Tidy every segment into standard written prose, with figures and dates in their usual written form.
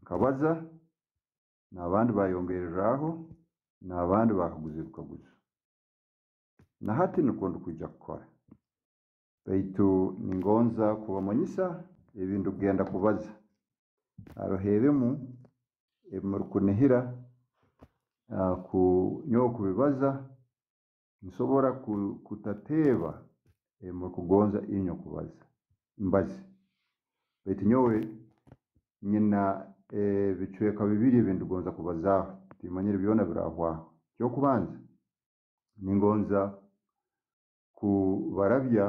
kabaza n'abandi bayongereraho n'abandi bakaguza bukaguza na hati nukondo kujya gukora baitu ningonza kubamanyisa ebintu genda kubaza arohebemu emurukunihira ku nyo kubibaza nsobora kutateba emurukugonza inyo kubaza mbazi baitu nyowe nyina bicweka bibiri ebintu gonza kubazaho timanyire byona birahwa cyo kubanza ningonza kubarabya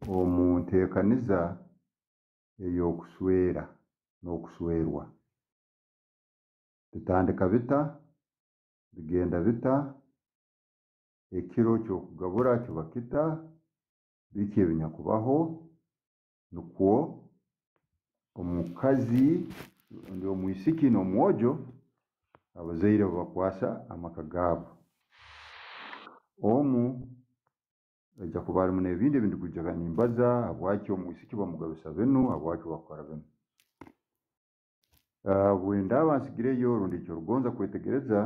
omuntekaniza eyo kuswera no kuswerwa bitandika bita bigenda bita ekiro cyo kugabura cyo bakita biki ebinyakubaho nuko omukazi ndi omwisiki no mwojo abazaire bakwasa amakagabo omu ejja kubara mu nebindi bintu kujaga nimbaza abwaki omwisiki bamugabisa benu abwaki bakora benu bwenda bansigireyo rundi cyo rugonza kwetegereza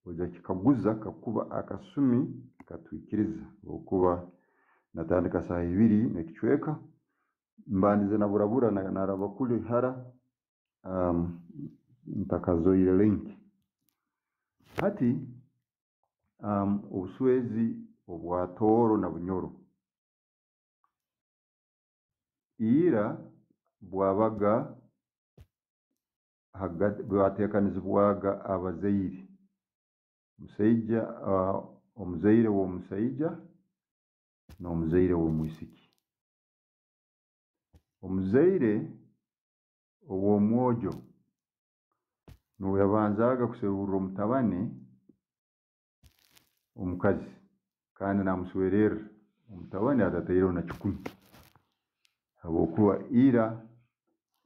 oja kikaguza kakuba akasumi katwikiriza okuba natandika saa 2 nekicweka mbandize na burabura na rabakuli hara ntakazoire link hati obuswezi obwatoro na bunyoro ira bwabaga hagati bwatekanizibwaga abazaire musaija omuzaire wo musaija no muzaire wo mwisiki omuzaire owo mwojo no yabanzaga kuserura omutabane omukazi kandi namuswerera omutabane atatayiro na kikumi abokuwa ira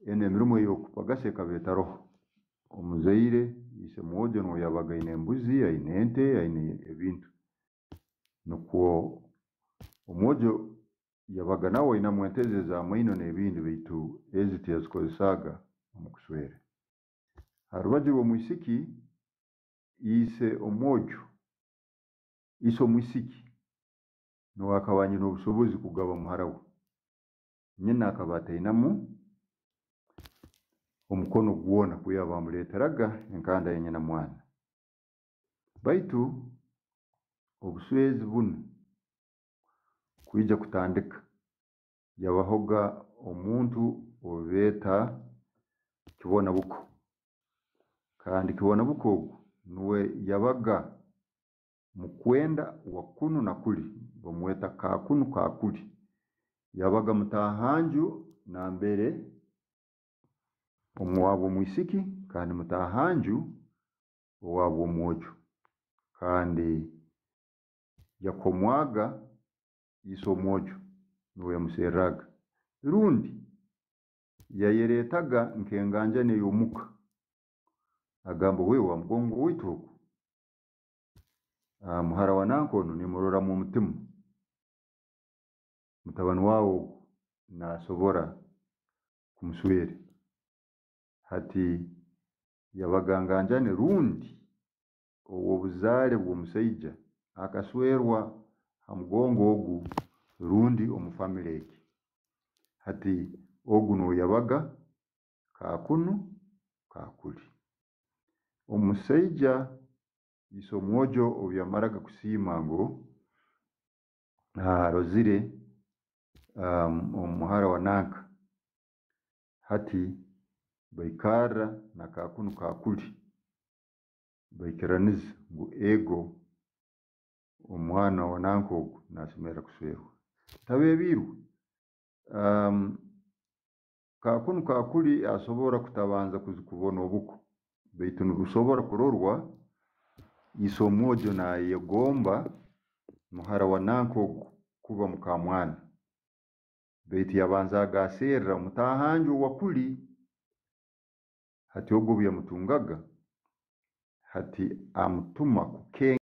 ene mirumo yo kupagase kabetaroho omuzaire ise mwojo no yabaga ine embuzi ine ente ine ebintu nuko omwojo yabaga nawe ina mwenteze za maino nebindi bitu eziti yazikozesaga omukuswera harubajiro omwisiki ise omwojo ise omwisiki no akabanye no busobozi kugaba muharawo nyina akabata inamu omukono gwona kuyaba muleteraga enkanda yenyina mwana baitu obuswezi buno kuija kutandika yabahoga omuntu obeta kibona buko kandi kibona buko nuwe yabaga mukwenda wakunu na kuli bomweta kakunu kakuli yabaga mutahanju na mbere omwabo mwisiki kandi mutahanju owabo mwojo kandi yakomwaga iso mwojo nuwe museraga rundi yayeretaga nkenganja ne yomuka agambo we wa mgongo wituko muhara wanankono ni murora mu mutima mutabani wawo na sobora kumuswere hati yabaganganjane rundi owo buzale bwo musaija akaswerwa amugongo ogu rundi omufamily eki hati ogu no yabaga kakunu kakuli omusaija iso mwojo obyamaraga kusimango rozire omuhara wananka hati baikara na kakunu kakuli baikiraniza ngo ego omwana wananko nasimera kuswerwa tabebiru kakunu kakuli asobora kutabanza kuzikubona obuko baitu nubusobora kurorwa iso mwojo na yegomba muhara wananko kuba mukamwana baitu yabanza agasera mutahanju wakuli hati ogwo byamutungaga hati amutuma kukenge